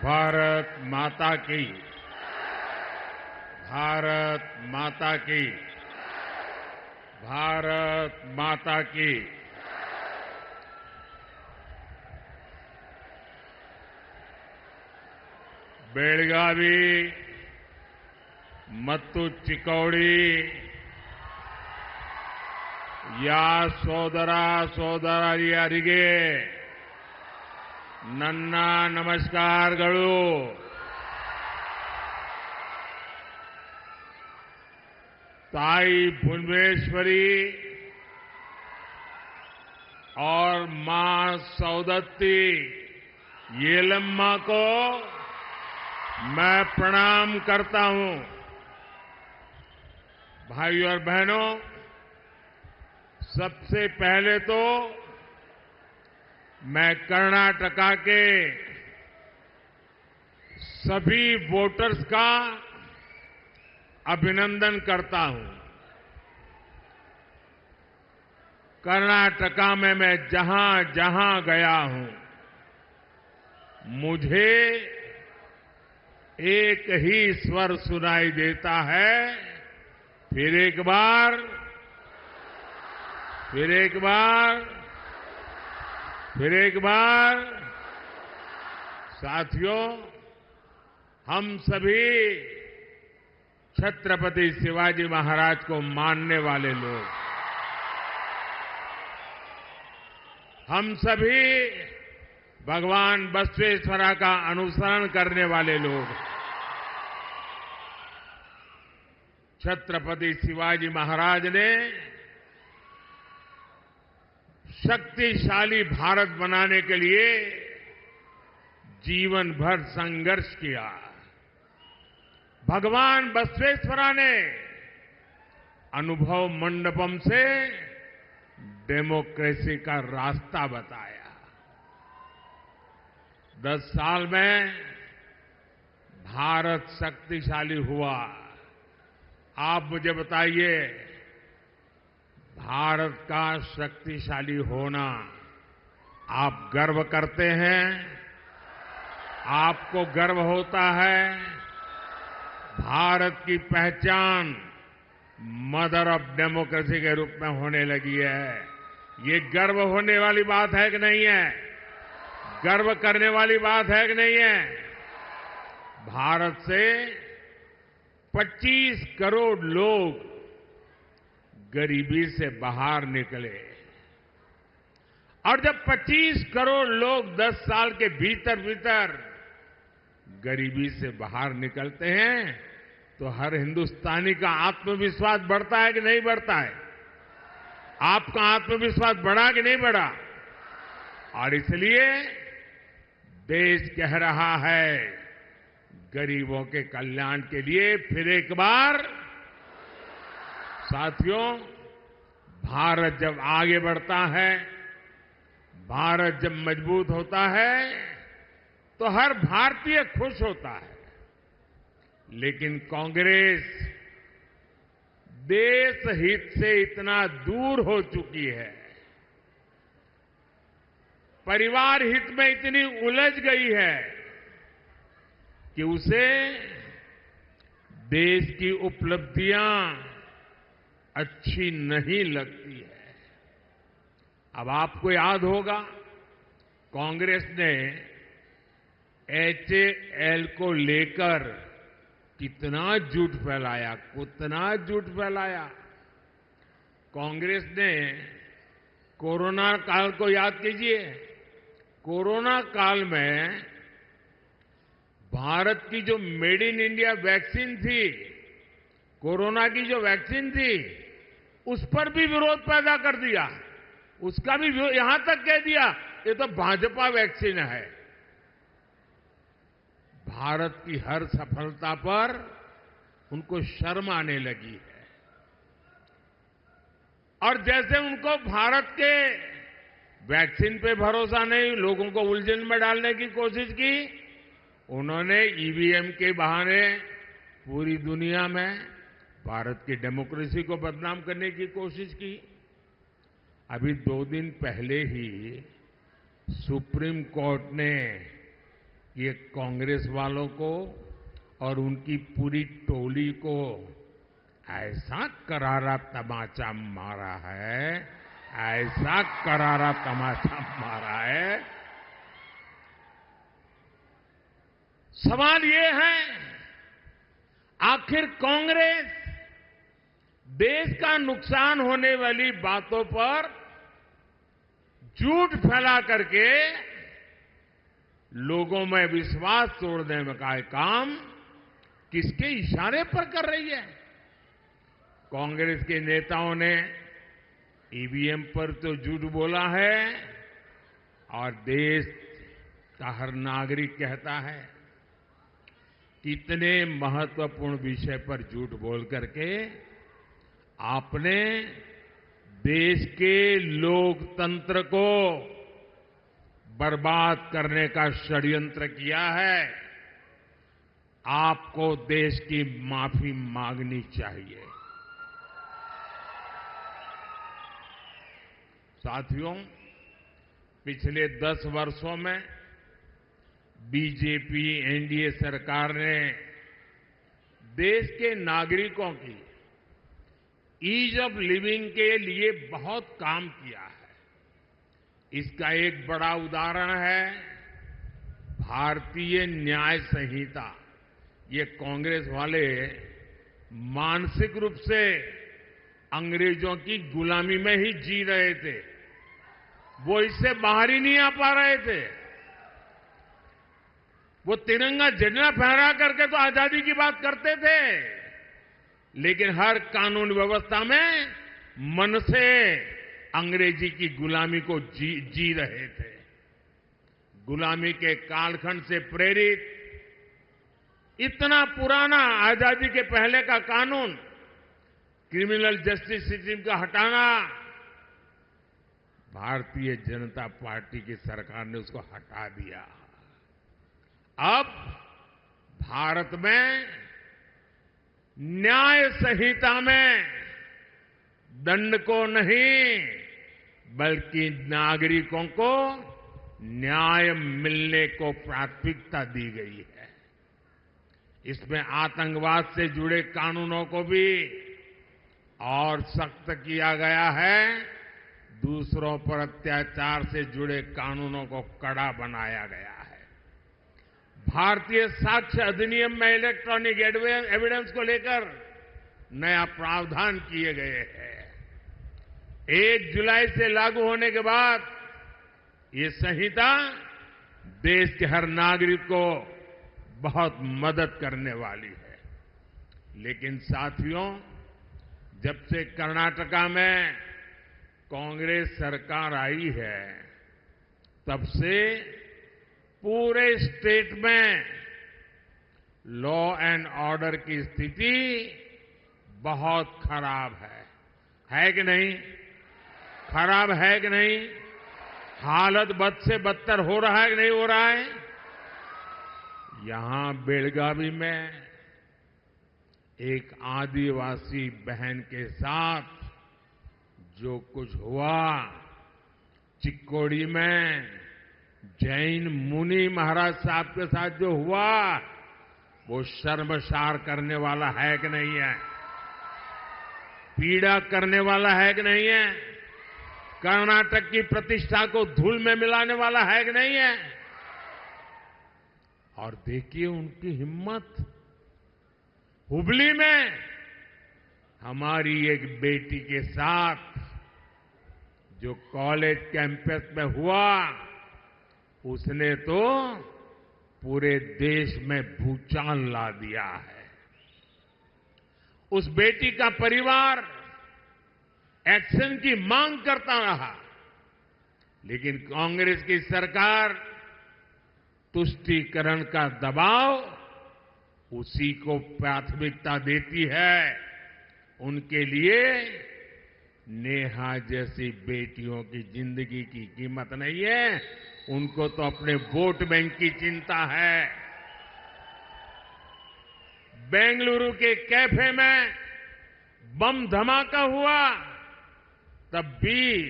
भारत माता की। भारत माता की। भारत माता की। बेळगावी ಮತ್ತು ಚಿಕ್ಕೋಡಿ ಯಾ ಸೋದರ ಸೋದರಿಯರಿಗೆ ನನ್ನ ನಮಸ್ಕಾರಗಳು। ताई भुवनेश्वरी और मां सौदत्ती येलम्मा को मैं प्रणाम करता हूं। भाइयों और बहनों, सबसे पहले तो मैं कर्नाटका के सभी वोटर्स का अभिनंदन करता हूं। कर्नाटका में मैं जहां जहां गया हूं, मुझे एक ही स्वर सुनाई देता है, फिर एक बार, फिर एक बार, फिर एक बार। साथियों, हम सभी छत्रपति शिवाजी महाराज को मानने वाले लोग, हम सभी भगवान बसवेश्वरा का अनुसरण करने वाले लोग, छत्रपति शिवाजी महाराज ने शक्तिशाली भारत बनाने के लिए जीवन भर संघर्ष किया। भगवान बसवेश्वरा ने अनुभव मंडपम से डेमोक्रेसी का रास्ता बताया। 10 साल में भारत शक्तिशाली हुआ। आप मुझे बताइए, भारत का शक्तिशाली होना आप गर्व करते हैं? आपको गर्व होता है? भारत की पहचान मदर ऑफ डेमोक्रेसी के रूप में होने लगी है। ये गर्व होने वाली बात है कि नहीं है? गर्व करने वाली बात है कि नहीं है? भारत से 25 करोड़ लोग गरीबी से बाहर निकले, और जब 25 करोड़ लोग 10 साल के भीतर भीतर गरीबी से बाहर निकलते हैं तो हर हिंदुस्तानी का आत्मविश्वास बढ़ता है कि नहीं बढ़ता है? आपका आत्मविश्वास बढ़ा कि नहीं बढ़ा? और इसलिए देश कह रहा है, गरीबों के कल्याण के लिए फिर एक बार। साथियों, भारत जब आगे बढ़ता है, भारत जब मजबूत होता है, तो हर भारतीय खुश होता है। लेकिन कांग्रेस देश हित से इतना दूर हो चुकी है, परिवार हित में इतनी उलझ गई है कि उसे देश की उपलब्धियां अच्छी नहीं लगती है। अब आपको याद होगा, कांग्रेस ने HAL को लेकर कितना झूठ फैलाया, कितना झूठ फैलाया। कांग्रेस ने कोरोना काल को याद कीजिए। कोरोना काल में भारत की जो मेड इन इंडिया वैक्सीन थी, कोरोना की जो वैक्सीन थी, उस पर भी विरोध पैदा कर दिया। उसका भी यहां तक कह दिया ये तो भाजपा वैक्सीन है। भारत की हर सफलता पर उनको शर्म आने लगी है, और जैसे उनको भारत के वैक्सीन पे भरोसा नहीं, लोगों को उलझन में डालने की कोशिश की, उन्होंने ईवीएम के बहाने पूरी दुनिया में भारत की डेमोक्रेसी को बदनाम करने की कोशिश की। अभी 2 दिन पहले ही सुप्रीम कोर्ट ने ये कांग्रेस वालों को और उनकी पूरी टोली को ऐसा करारा तमाचा मारा है, ऐसा करारा तमाचा मारा है। सवाल ये है, आखिर कांग्रेस देश का नुकसान होने वाली बातों पर झूठ फैला करके लोगों में विश्वास तोड़ने का काम किसके इशारे पर कर रही है? कांग्रेस के नेताओं ने ईवीएम पर तो झूठ बोला है और देश का हर नागरिक कहता है कितने महत्वपूर्ण विषय पर झूठ बोल करके आपने देश के लोकतंत्र को बर्बाद करने का षड्यंत्र किया है। आपको देश की माफी मांगनी चाहिए। साथियों, पिछले 10 वर्षों में बीजेपी एनडीए सरकार ने देश के नागरिकों की ईज ऑफ लिविंग के लिए बहुत काम किया है। इसका एक बड़ा उदाहरण है भारतीय न्याय संहिता। ये कांग्रेस वाले मानसिक रूप से अंग्रेजों की गुलामी में ही जी रहे थे, वो इससे बाहर ही नहीं आ पा रहे थे। वो तिरंगा झंडा फहरा करके तो आजादी की बात करते थे, लेकिन हर कानून व्यवस्था में मन से अंग्रेजी की गुलामी को जी रहे थे। गुलामी के कालखंड से प्रेरित इतना पुराना आजादी के पहले का कानून, क्रिमिनल जस्टिस सिस्टम का हटाना, भारतीय जनता पार्टी की सरकार ने उसको हटा दिया। अब भारत में न्याय संहिता में दंड को नहीं बल्कि नागरिकों को न्याय मिलने को प्राथमिकता दी गई है। इसमें आतंकवाद से जुड़े कानूनों को भी और सख्त किया गया है। दूसरों पर अत्याचार से जुड़े कानूनों को कड़ा बनाया गया है। भारतीय साक्ष्य अधिनियम में इलेक्ट्रॉनिक एविडेंस को लेकर नया प्रावधान किए गए हैं। 1 जुलाई से लागू होने के बाद ये संहिता देश के हर नागरिक को बहुत मदद करने वाली है। लेकिन साथियों, जब से कर्नाटका में कांग्रेस सरकार आई है, तब से पूरे स्टेट में लॉ एंड ऑर्डर की स्थिति बहुत खराब है कि नहीं? खराब है कि नहीं? हालत बद से बदतर हो रहा है कि नहीं हो रहा है? यहां बेलगावी में एक आदिवासी बहन के साथ जो कुछ हुआ, चिक्कोड़ी में जैन मुनि महाराज साहब के साथ जो हुआ, वो शर्मसार करने वाला है कि नहीं है? पीड़ा करने वाला है कि नहीं है? कर्नाटक की प्रतिष्ठा को धूल में मिलाने वाला है कि नहीं है? और देखिए उनकी हिम्मत। हुबली में हमारी एक बेटी के साथ जो कॉलेज कैंपस में हुआ, उसने तो पूरे देश में भूचाल ला दिया है। उस बेटी का परिवार एक्शन की मांग करता रहा, लेकिन कांग्रेस की सरकार तुष्टीकरण का दबाव उसी को प्राथमिकता देती है। उनके लिए नेहा जैसी बेटियों की जिंदगी की कीमत नहीं है, उनको तो अपने वोट बैंक की चिंता है। बेंगलुरु के कैफे में बम धमाका हुआ, तब भी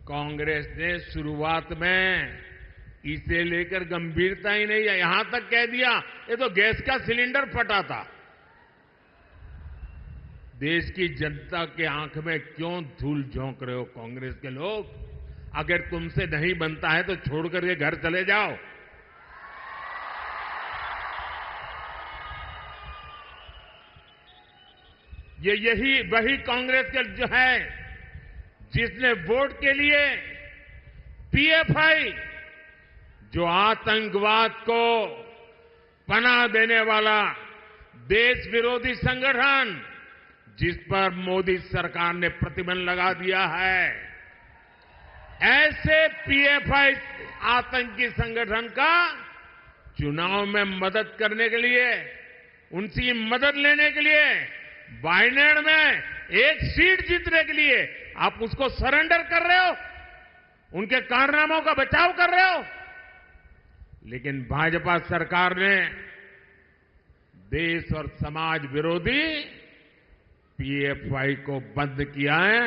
कांग्रेस ने शुरुआत में इसे लेकर गंभीरता ही नहीं है। यहां तक कह दिया ये तो गैस का सिलेंडर फटा था। देश की जनता के आंख में क्यों धूल झोंक रहे हो कांग्रेस के लोग? अगर तुमसे नहीं बनता है तो छोड़ करके घर चले जाओ। यही वही कांग्रेस के जो है जिसने वोट के लिए पीएफआई, जो आतंकवाद को पनाह देने वाला देश विरोधी संगठन, जिस पर मोदी सरकार ने प्रतिबंध लगा दिया है, ऐसे पीएफआई आतंकी संगठन का चुनाव में मदद करने के लिए, उनकी मदद लेने के लिए, वायनाड में एक सीट जीतने के लिए आप उसको सरेंडर कर रहे हो, उनके कारनामों का बचाव कर रहे हो। लेकिन भाजपा सरकार ने देश और समाज विरोधी पीएफआई को बंद किया है।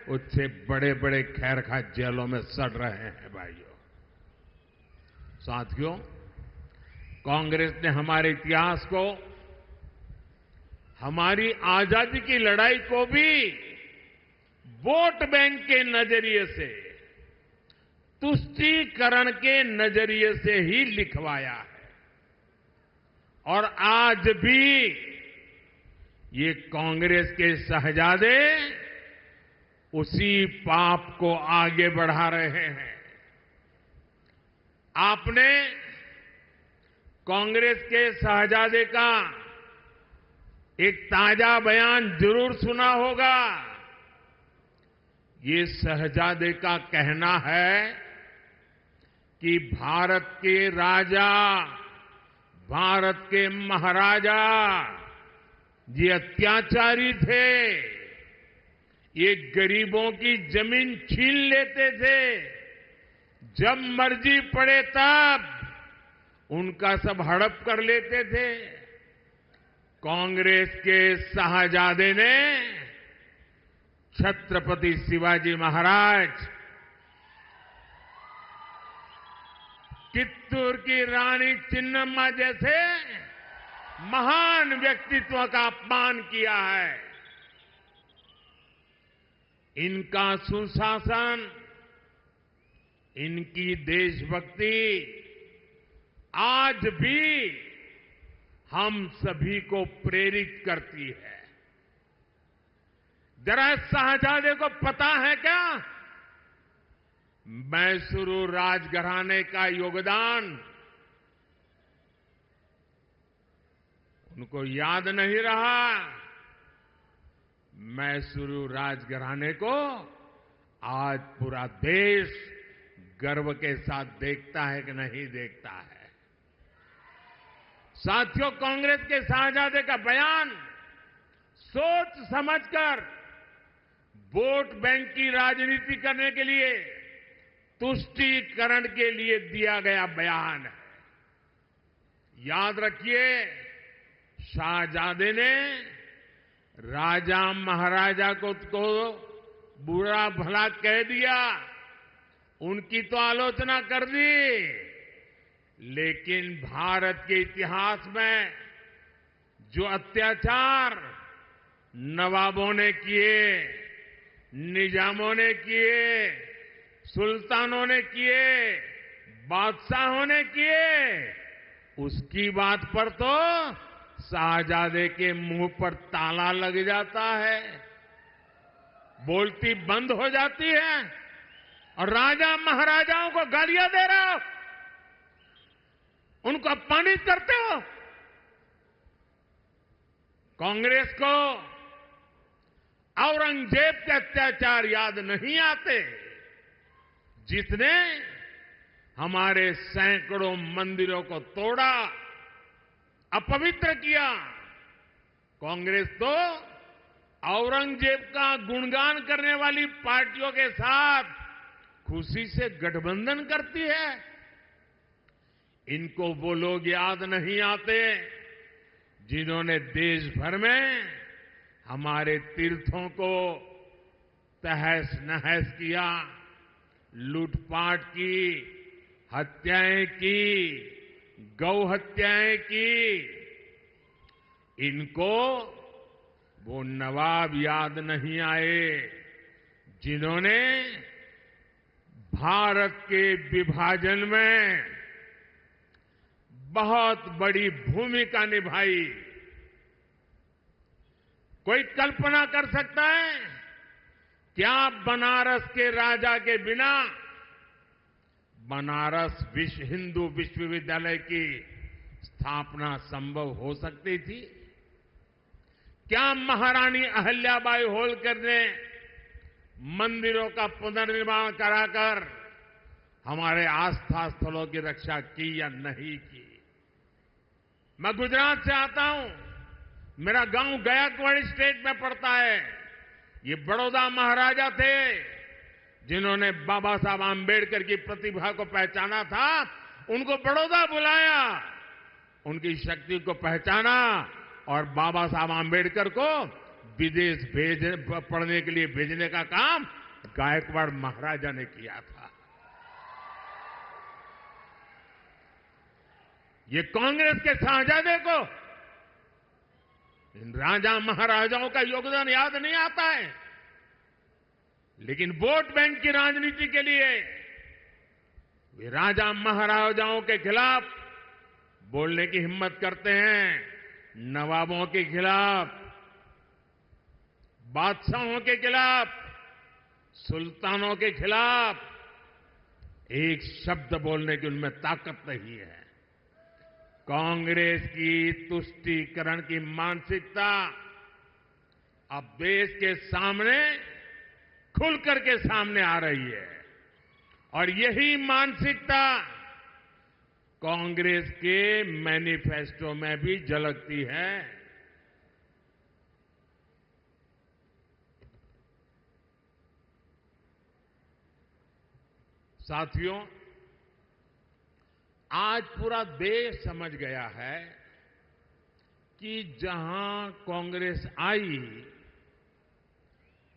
उससे बड़े बड़े खैरखा जेलों में सड़ रहे हैं भाइयों। साथियों, कांग्रेस ने हमारे इतिहास को, हमारी आजादी की लड़ाई को भी वोट बैंक के नजरिए से, तुष्टीकरण के नजरिए से ही लिखवाया है। और आज भी ये कांग्रेस के शहजादे उसी पाप को आगे बढ़ा रहे हैं। आपने कांग्रेस के शहजादे का एक ताजा बयान जरूर सुना होगा। ये शहजादे का कहना है कि भारत के राजा, भारत के महाराजा ये अत्याचारी थे, ये गरीबों की जमीन छीन लेते थे, जब मर्जी पड़े तब उनका सब हड़प कर लेते थे। कांग्रेस के शाहजादे ने छत्रपति शिवाजी महाराज, कित्तूर की रानी चिन्नम्मा जैसे महान व्यक्तित्व का अपमान किया है। इनका सुशासन, इनकी देशभक्ति आज भी हम सभी को प्रेरित करती है। जरा शाहजादे को पता है क्या मैसूरू राजघराने का योगदान? उनको याद नहीं रहा। मैसूरू राजघराने को आज पूरा देश गर्व के साथ देखता है कि नहीं देखता है। साथियों, कांग्रेस के शाहजादे का बयान सोच समझकर वोट बैंक की राजनीति करने के लिए, तुष्टीकरण के लिए दिया गया बयान है। याद रखिए, शाहजादे ने राजा महाराजा को बुरा भला कह दिया, उनकी तो आलोचना कर दी, लेकिन भारत के इतिहास में जो अत्याचार नवाबों ने किए, निजामों ने किए, सुल्तानों ने किए, बादशाहों ने किए, उसकी बात पर तो शाहजादे के मुंह पर ताला लग जाता है, बोलती बंद हो जाती है और राजा महाराजाओं को गालियां दे रहे हो, उनको अपमानित करते हो। कांग्रेस को औरंगजेब के अत्याचार याद नहीं आते, जिसने हमारे सैकड़ों मंदिरों को तोड़ा, अपवित्र किया। कांग्रेस तो औरंगजेब का गुणगान करने वाली पार्टियों के साथ खुशी से गठबंधन करती है। इनको वो लोग याद नहीं आते जिन्होंने देश भर में हमारे तीर्थों को तहस नहस किया, लूटपाट की, हत्याएं की, गौ हत्याएं की, इनको वो नवाब याद नहीं आए जिन्होंने भारत के विभाजन में बहुत बड़ी भूमिका निभाई। कोई कल्पना कर सकता है क्या बनारस के राजा के बिना बनारस हिंदू विश्वविद्यालय की स्थापना संभव हो सकती थी? क्या महारानी अहिल्याबाई होलकर ने मंदिरों का पुनर्निर्माण कराकर हमारे आस्था स्थलों की रक्षा की या नहीं की? मैं गुजरात से आता हूं, मेरा गांव गायकवाड़ स्टेट में पड़ता है। ये बड़ौदा महाराजा थे जिन्होंने बाबा साहब आंबेडकर की प्रतिभा को पहचाना था, उनको बड़ौदा बुलाया, उनकी शक्ति को पहचाना और बाबा साहब आंबेडकर को विदेश पढ़ने के लिए भेजने का काम गायकवाड़ महाराजा ने किया था। ये कांग्रेस के शाहजादे को इन राजा महाराजाओं का योगदान याद नहीं आता है, लेकिन वोट बैंक की राजनीति के लिए वे राजा महाराजाओं के खिलाफ बोलने की हिम्मत करते हैं, नवाबों के खिलाफ, बादशाहों के खिलाफ, सुल्तानों के खिलाफ एक शब्द बोलने की उनमें ताकत नहीं है। कांग्रेस की तुष्टीकरण की मानसिकता अब देश के सामने खुल करके सामने आ रही है और यही मानसिकता कांग्रेस के मैनिफेस्टो में भी झलकती है। साथियों, आज पूरा देश समझ गया है कि जहां कांग्रेस आई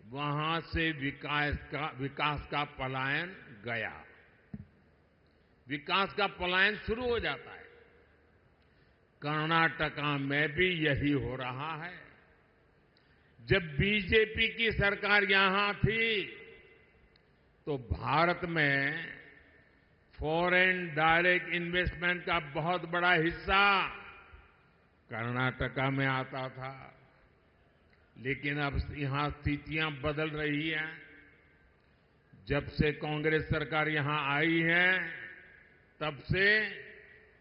वहां से विकास का पलायन गया, विकास का पलायन शुरू हो जाता है। कर्नाटका में भी यही हो रहा है। जब बीजेपी की सरकार यहां थी तो भारत में फॉरेन डायरेक्ट इन्वेस्टमेंट का बहुत बड़ा हिस्सा कर्नाटका में आता था, लेकिन अब यहां स्थितियां बदल रही हैं। जब से कांग्रेस सरकार यहां आई है तब से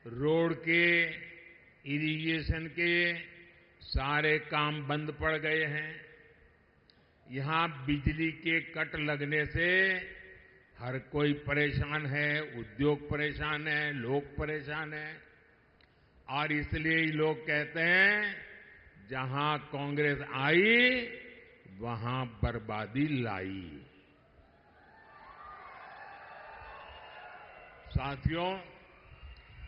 रोड के, इरिगेशन के सारे काम बंद पड़ गए हैं। यहां बिजली के कट लगने से हर कोई परेशान है, उद्योग परेशान है, लोग परेशान हैं और इसलिए ही लोग कहते हैं जहां कांग्रेस आई वहां बर्बादी लाई। साथियों,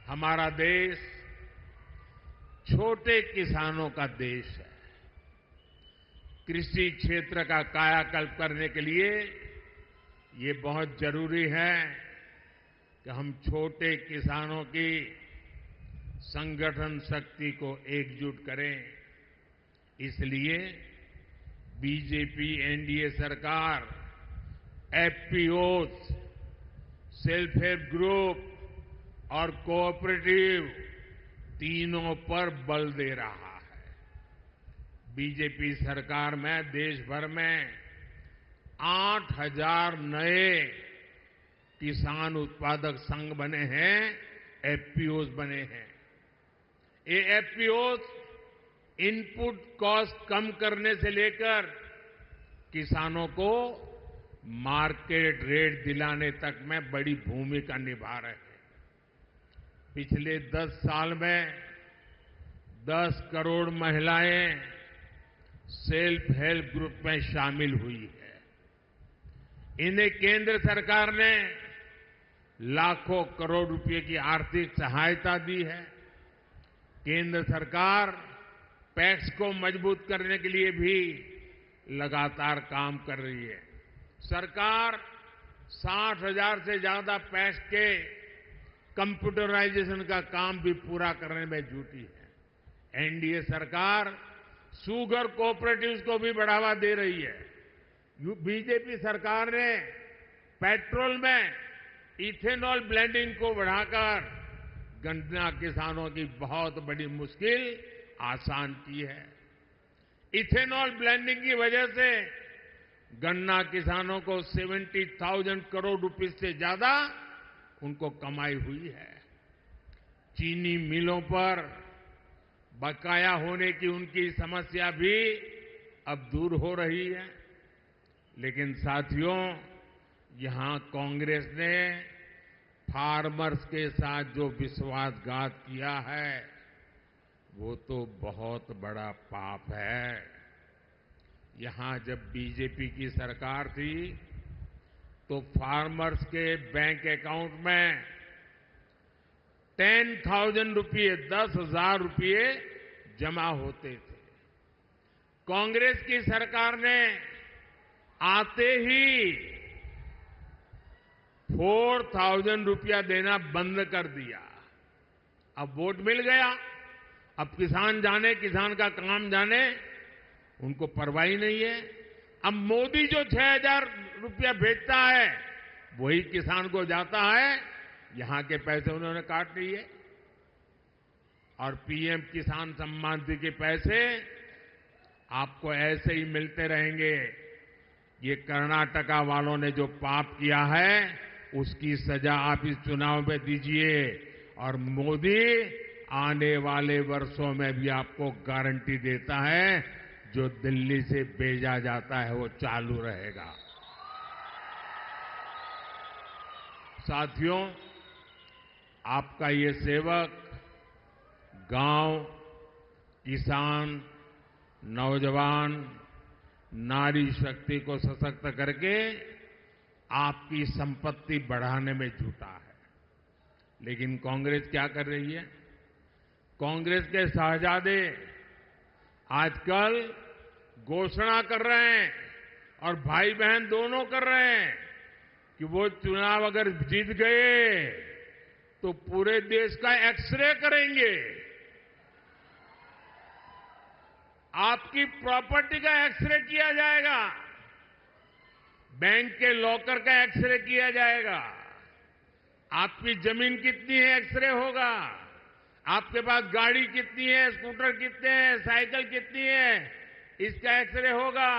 हमारा देश छोटे किसानों का देश है। कृषि क्षेत्र का कायाकल्प करने के लिए ये बहुत जरूरी है कि हम छोटे किसानों की संगठन शक्ति को एकजुट करें। इसलिए बीजेपी एनडीए सरकार एफपीओज, सेल्फ हेल्प ग्रुप और कोऑपरेटिव तीनों पर बल दे रहा है। बीजेपी सरकार में देश भर में 8,000 नए किसान उत्पादक संघ बने हैं, एफपीओज बने हैं। ये एफपीओज इनपुट कॉस्ट कम करने से लेकर किसानों को मार्केट रेट दिलाने तक में बड़ी भूमिका निभा रहे हैं। पिछले 10 साल में 10 करोड़ महिलाएं सेल्फ हेल्प ग्रुप में शामिल हुई है। इन्हें केंद्र सरकार ने लाखों करोड़ रुपए की आर्थिक सहायता दी है। केंद्र सरकार पैक्स को मजबूत करने के लिए भी लगातार काम कर रही है। सरकार 60,000 से ज्यादा पैक्स के कंप्यूटराइजेशन का काम भी पूरा करने में जुटी है। एनडीए सरकार शुगर कोऑपरेटिव्स को भी बढ़ावा दे रही है। बीजेपी सरकार ने पेट्रोल में इथेनॉल ब्लेंडिंग को बढ़ाकर गन्ना किसानों की बहुत बड़ी मुश्किल आसान की है। इथेनॉल ब्लेंडिंग की वजह से गन्ना किसानों को 70,000 करोड़ रुपए से ज्यादा उनको कमाई हुई है। चीनी मिलों पर बकाया होने की उनकी समस्या भी अब दूर हो रही है। लेकिन साथियों, यहां कांग्रेस ने फार्मर्स के साथ जो विश्वासघात किया है वो तो बहुत बड़ा पाप है। यहां जब बीजेपी की सरकार थी तो फार्मर्स के बैंक अकाउंट में 10,000 रुपये 10,000 रुपये जमा होते थे। कांग्रेस की सरकार ने आते ही 4,000 रुपया देना बंद कर दिया। अब वोट मिल गया, अब किसान जाने, किसान का काम जाने, उनको परवाह ही नहीं है। अब मोदी जो 6,000 रुपया भेजता है वही किसान को जाता है, यहां के पैसे उन्होंने काट लिए। और पीएम किसान सम्मान निधि के पैसे आपको ऐसे ही मिलते रहेंगे। ये कर्नाटका वालों ने जो पाप किया है उसकी सजा आप इस चुनाव में दीजिए, और मोदी आने वाले वर्षों में भी आपको गारंटी देता है जो दिल्ली से भेजा जाता है वो चालू रहेगा। साथियों, आपका ये सेवक गांव, किसान, नौजवान, नारी शक्ति को सशक्त करके आपकी संपत्ति बढ़ाने में जुटा है। लेकिन कांग्रेस क्या कर रही है? कांग्रेस के शहजादे आजकल घोषणा कर रहे हैं, और भाई बहन दोनों कर रहे हैं, कि वो चुनाव अगर जीत गए तो पूरे देश का एक्सरे करेंगे, आपकी प्रॉपर्टी का एक्सरे किया जाएगा, बैंक के लॉकर का एक्सरे किया जाएगा, आपकी जमीन कितनी है एक्सरे होगा, आपके पास गाड़ी कितनी है, स्कूटर कितने हैं, साइकिल कितनी है, इसका एक्सरे होगा।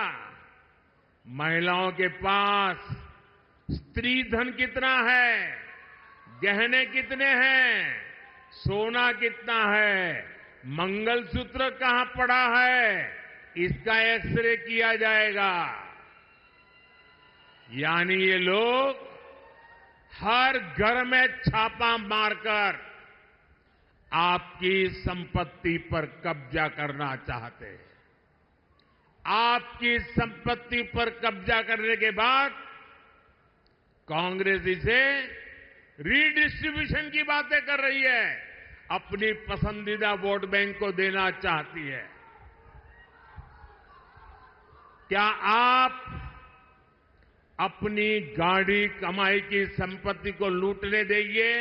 महिलाओं के पास स्त्री धन कितना है, गहने कितने हैं, सोना कितना है, मंगलसूत्र कहां पड़ा है, इसका एक्सरे किया जाएगा। यानी ये लोग हर घर में छापा मारकर आपकी संपत्ति पर कब्जा करना चाहते हैं। आपकी संपत्ति पर कब्जा करने के बाद कांग्रेस इसे रीडिस्ट्रीब्यूशन की बातें कर रही है, अपनी पसंदीदा वोट बैंक को देना चाहती है। क्या आप अपनी गाड़ी कमाई की संपत्ति को लूटने देंगे?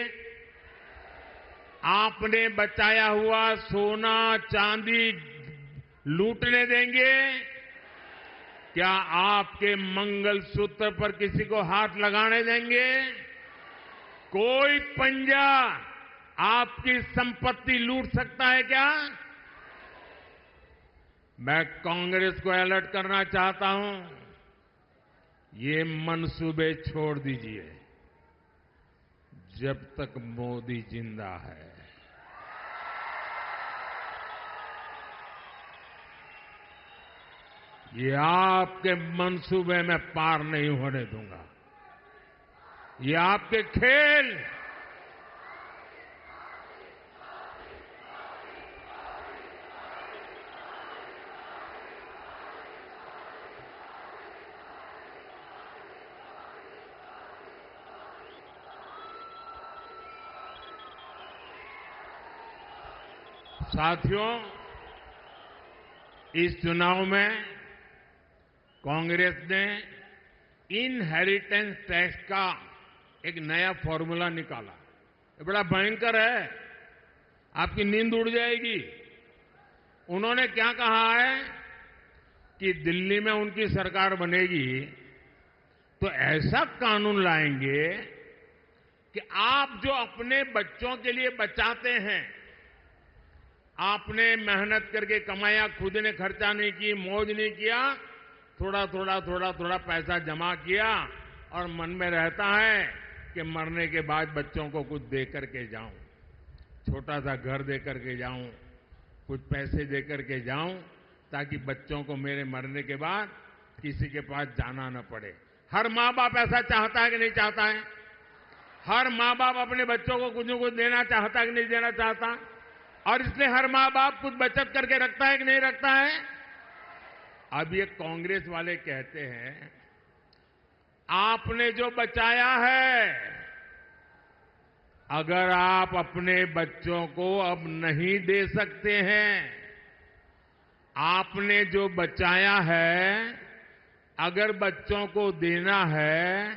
आपने बचाया हुआ सोना चांदी लूटने देंगे? क्या आपके मंगलसूत्र पर किसी को हाथ लगाने देंगे? कोई पंजा आपकी संपत्ति लूट सकता है क्या? मैं कांग्रेस को अलर्ट करना चाहता हूं, ये मंसूबे छोड़ दीजिए जब तक मोदी जिंदा है। ये आपके मंसूबे में पार नहीं होने दूंगा। ये आपके खेल साथियों, इस चुनाव में कांग्रेस ने इनहेरिटेंस टैक्स का एक नया फॉर्मूला निकाला। ये बड़ा भयंकर है, आपकी नींद उड़ जाएगी। उन्होंने क्या कहा है कि दिल्ली में उनकी सरकार बनेगी तो ऐसा कानून लाएंगे कि आप जो अपने बच्चों के लिए बचाते हैं, आपने मेहनत करके कमाया, खुद ने खर्चा नहीं की, मौज नहीं किया, थोड़ा थोड़ा पैसा जमा किया और मन में रहता है कि मरने के बाद बच्चों को कुछ दे करके जाऊं, छोटा सा घर दे करके जाऊं, कुछ पैसे दे करके जाऊं, ताकि बच्चों को मेरे मरने के बाद किसी के पास जाना न पड़े। हर माँ बाप ऐसा चाहता है कि नहीं चाहता है? हर माँ बाप अपने बच्चों को कुछ न कुछ देना चाहता है कि नहीं देना चाहता? और इसलिए हर माँ बाप कुछ बचत करके रखता है कि नहीं रखता है? अब ये कांग्रेस वाले कहते हैं आपने जो बचाया है, अगर आप अपने बच्चों को अब नहीं दे सकते हैं, आपने जो बचाया है अगर बच्चों को देना है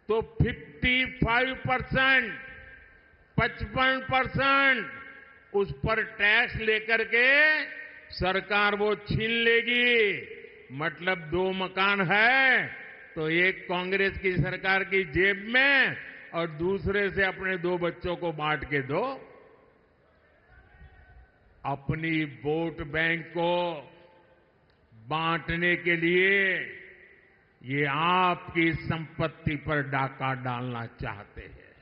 तो 55%, 55% उस पर टैक्स लेकर के सरकार वो छीन लेगी। मतलब 2 मकान है तो एक कांग्रेस की सरकार की जेब में और दूसरे से अपने 2 बच्चों को बांट के दो। अपनी वोट बैंक को बांटने के लिए ये आपकी संपत्ति पर डाका डालना चाहते हैं,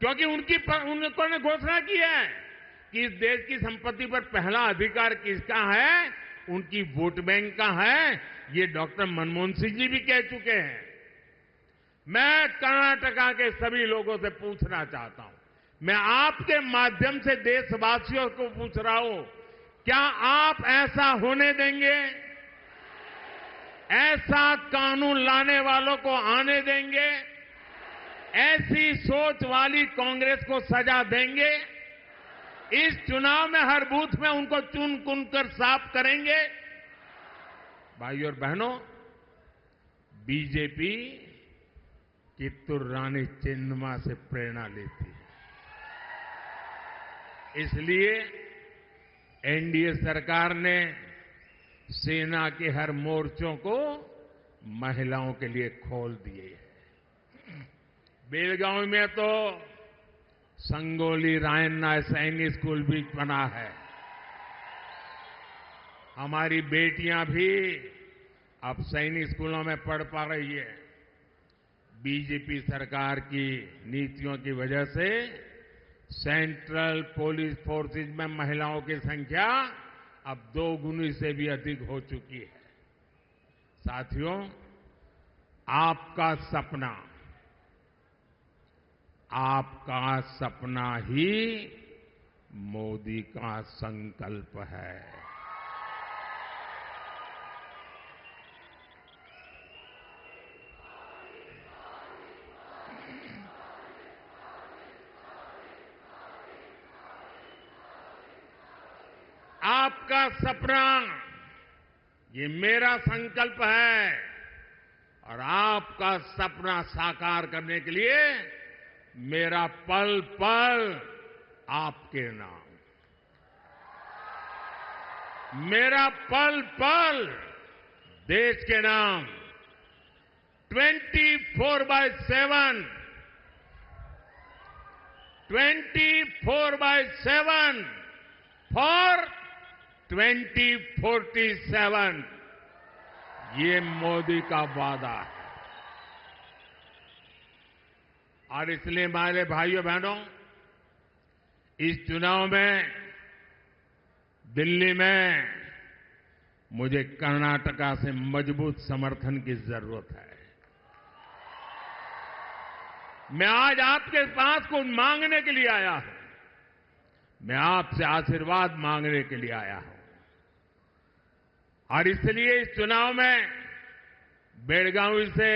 क्योंकि उन्होंने घोषणा की है कि इस देश की संपत्ति पर पहला अधिकार किसका है, उनकी वोट बैंक का है। ये डॉक्टर मनमोहन सिंह जी भी कह चुके हैं। मैं कर्नाटका के सभी लोगों से पूछना चाहता हूं, मैं आपके माध्यम से देशवासियों को पूछ रहा हूं, क्या आप ऐसा होने देंगे? ऐसा कानून लाने वालों को आने देंगे? ऐसी सोच वाली कांग्रेस को सजा देंगे? इस चुनाव में हर बूथ में उनको चुन चुन कर साफ करेंगे? भाइयों और बहनों, बीजेपी कित्तूर रानी चेन्नम्मा से प्रेरणा लेती है। इसलिए एनडीए सरकार ने सेना के हर मोर्चों को महिलाओं के लिए खोल दिए हैं। बेलगांव में तो संगोली रायन्ना सैनिक स्कूल भी बना है। हमारी बेटियां भी अब सैनिक स्कूलों में पढ़ पा रही है। बीजेपी सरकार की नीतियों की वजह से सेंट्रल पुलिस फोर्सेज में महिलाओं की संख्या अब 2 गुनी से भी अधिक हो चुकी है। साथियों, आपका सपना ही मोदी का संकल्प है। आपका सपना ये मेरा संकल्प है और आपका सपना साकार करने के लिए मेरा पल पल आपके नाम, मेरा पल पल देश के नाम। 24/7 फॉर 2047 ये मोदी का वादा है। और इसलिए हमारे भाइयों बहनों, इस चुनाव में दिल्ली में मुझे कर्नाटका से मजबूत समर्थन की जरूरत है। मैं आज आपके पास कुछ मांगने के लिए आया हूं। मैं आपसे आशीर्वाद मांगने के लिए आया हूं। और इसलिए इस चुनाव में बेलगावी से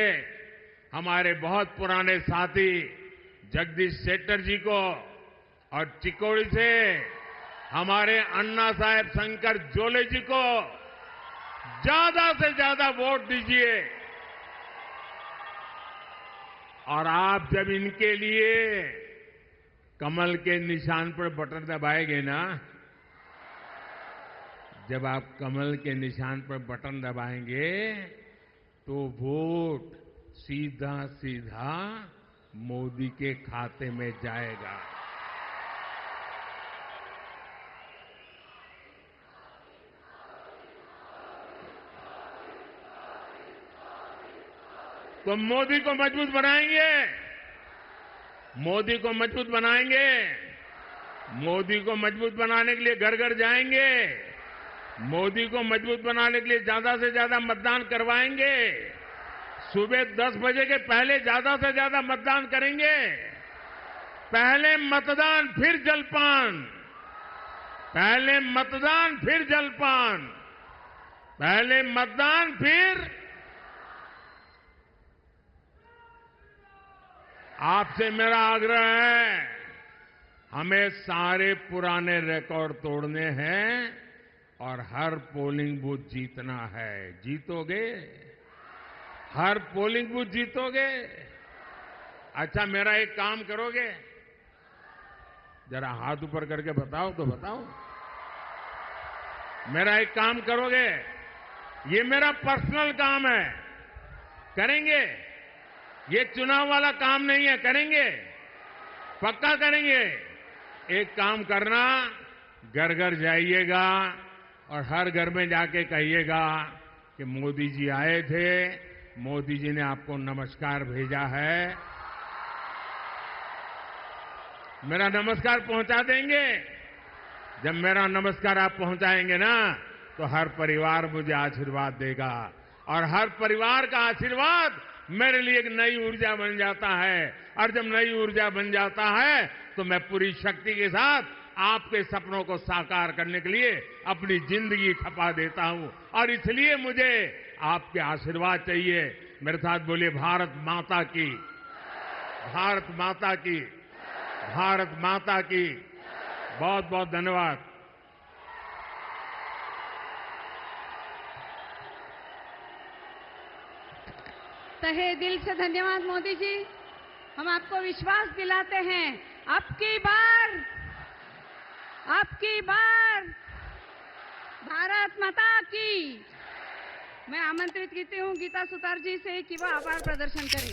हमारे बहुत पुराने साथी जगदीश शेट्टर जी को और चिकोड़ी से हमारे अन्ना साहेब शंकर जोले जी को ज्यादा से ज्यादा वोट दीजिए। और आप जब इनके लिए कमल के निशान पर बटन दबाएंगे ना, जब आप कमल के निशान पर बटन दबाएंगे तो वोट सीधा सीधा मोदी के खाते में जाएगा। तो मोदी को मजबूत बनाएंगे, मोदी को मजबूत बनाएंगे, मोदी को मजबूत बनाने के लिए घर घर जाएंगे, मोदी को मजबूत बनाने के लिए ज्यादा से ज्यादा मतदान करवाएंगे, सुबह 10 बजे के पहले ज्यादा से ज्यादा मतदान करेंगे, पहले मतदान फिर जलपान, पहले मतदान फिर जलपान, पहले मतदान फिर। आपसे मेरा आग्रह है, हमें सारे पुराने रिकॉर्ड तोड़ने हैं और हर पोलिंग बूथ जीतना है। जीतोगे? हर पोलिंग बूथ जीतोगे? अच्छा, मेरा एक काम करोगे? जरा हाथ ऊपर करके बताओ तो बताओ। मेरा एक काम करोगे? ये मेरा पर्सनल काम है, करेंगे? ये चुनाव वाला काम नहीं है, करेंगे? पक्का करेंगे? एक काम करना, घर घर जाइएगा और हर घर में जाके कहिएगा कि मोदी जी आए थे, मोदी जी ने आपको नमस्कार भेजा है। मेरा नमस्कार पहुंचा देंगे? जब मेरा नमस्कार आप पहुंचाएंगे ना, तो हर परिवार मुझे आशीर्वाद देगा और हर परिवार का आशीर्वाद मेरे लिए एक नई ऊर्जा बन जाता है। और जब नई ऊर्जा बन जाता है तो मैं पूरी शक्ति के साथ आपके सपनों को साकार करने के लिए अपनी जिंदगी खपा देता हूं। और इसलिए मुझे आपके आशीर्वाद चाहिए। मेरे साथ बोलिए, भारत माता की, भारत माता की, भारत माता की। बहुत बहुत धन्यवाद। तहे दिल से धन्यवाद मोदी जी। हम आपको विश्वास दिलाते हैं, आपकी बार भारत माता की। मैं आमंत्रित करती हूँ गीता सुतार जी से कि वह आभार प्रदर्शन करें।